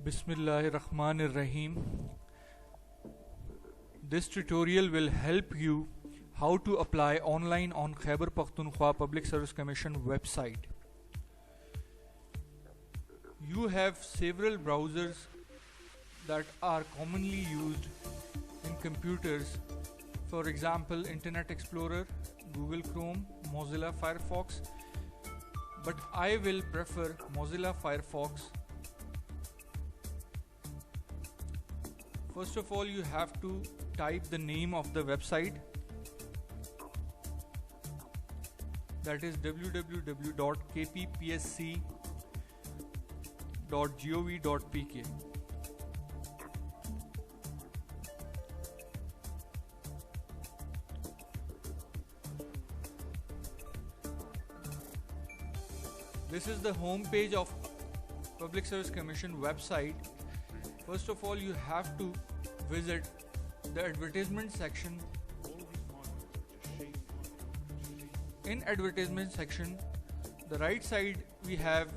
Bismillahirrahmanirrahim. This tutorial will help you how to apply online on Khyber Pakhtunkhwa Public Service Commission website. You have several browsers that are commonly used in computers. For example, Internet Explorer, Google Chrome, Mozilla Firefox. But I will prefer Mozilla Firefox. First of all, you have to type the name of the website, that is www.kppsc.gov.pk. This is the home page of Public Service Commission website. First of all, you have to visit the advertisement section. In advertisement section, the right side we have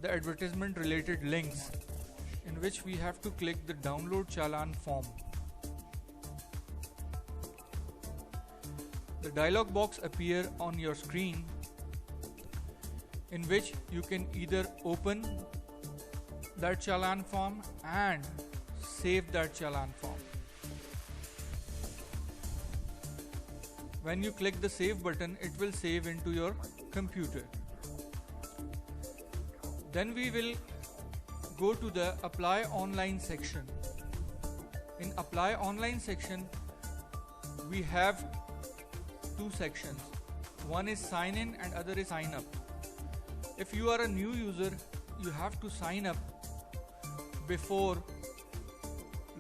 the advertisement related links, in which we have to click the download challan form. The dialog box appear on your screen, in which you can either open that challan form and save that challan form. When you click the save button, it will save into your computer. Then we will go to the apply online section. In apply online section, we have two sections. One is sign in and other is sign up. If you are a new user, you have to sign up before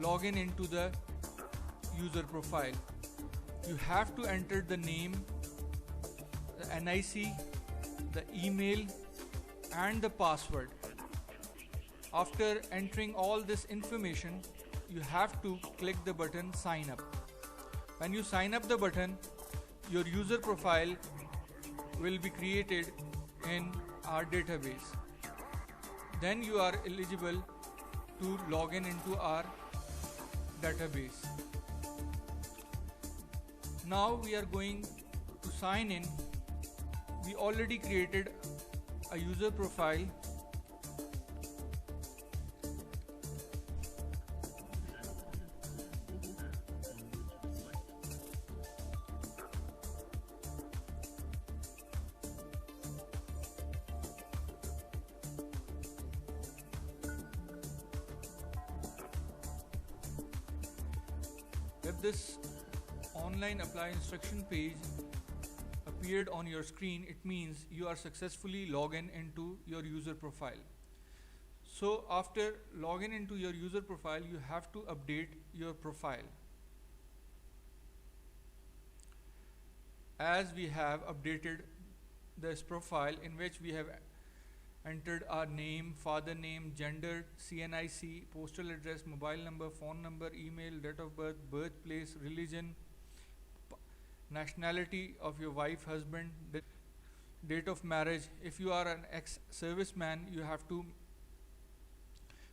login into the user profile. You have to enter the name, the NIC, the email and the password. After entering all this information, you have to click the button sign up. When you sign up the button, your user profile will be created in our database. Then you are eligible to log in into our database. Now we are going to sign in. We already created a user profile. If this online apply instruction page appeared on your screen, it means you are successfully logged in into your user profile. So after login into your user profile, you have to update your profile. As we have updated this profile, in which we have entered our name, father name, gender, CNIC, postal address, mobile number, phone number, email, date of birth, birthplace, religion, nationality of your wife, husband, date of marriage. If you are an ex-serviceman, you have to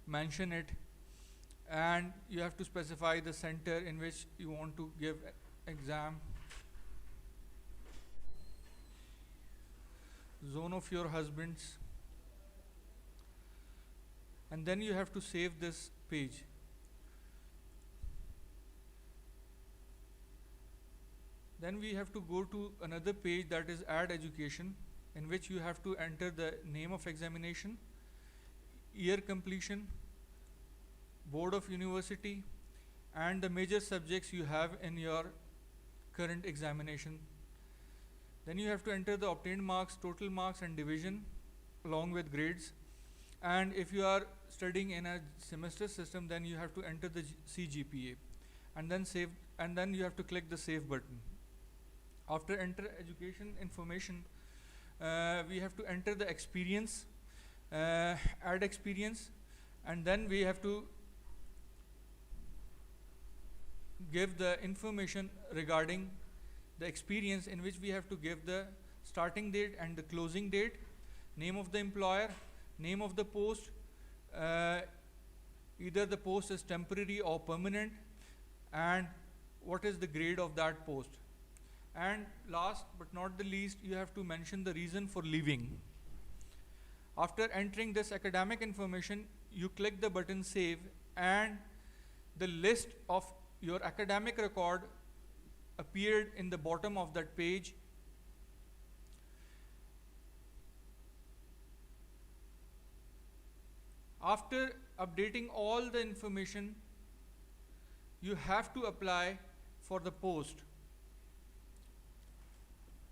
mention it, and you have to specify the center in which you want to give exam, zone of your husband's, and then you have to save this page. Then we have to go to another page, that is add education, in which you have to enter the name of examination, year completion, board of university, and the major subjects you have in your current examination. Then you have to enter the obtained marks, total marks and division along with grades. And if you are studying in a semester system, then you have to enter the CGPA and then save, and then you have to click the save button. After enter education information, we have to enter the experience, add experience, and then we have to give the information regarding the experience, in which we have to give the starting date and the closing date, name of the employer, name of the post, either the post is temporary or permanent, and what is the grade of that post. And last but not the least, you have to mention the reason for leaving. After entering this academic information, you click the button Save, and the list of your academic record appeared in the bottom of that page. After updating all the information, you have to apply for the post.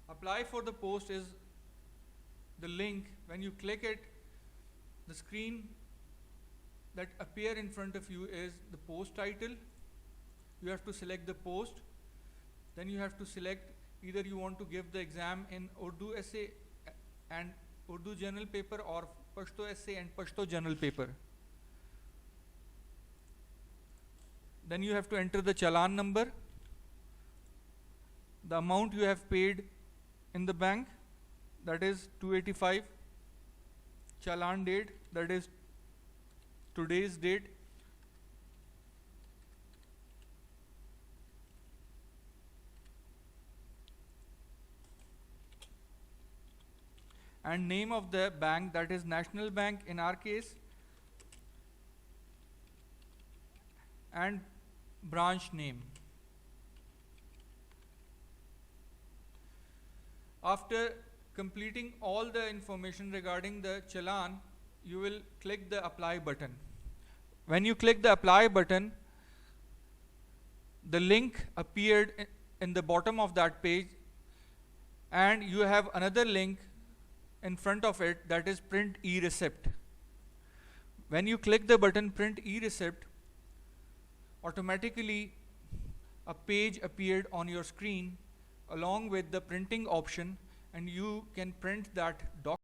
Apply for the post is the link. When you click it, the screen that appear in front of you is the post title. You have to select the post. Then you have to select either you want to give the exam in Urdu essay and Urdu general paper, or Pashto essay and Pashto general paper. Then you have to enter the challan number, the amount you have paid in the bank, that is 285, challan date, that is today's date, and name of the bank, that is National Bank in our case, and branch name. After completing all the information regarding the challan, you will click the apply button. When you click the apply button, the link appeared in the bottom of that page, and you have another link in front of it, that is print e-receipt. When you click the button print e-receipt, automatically a page appeared on your screen along with the printing option, and you can print that document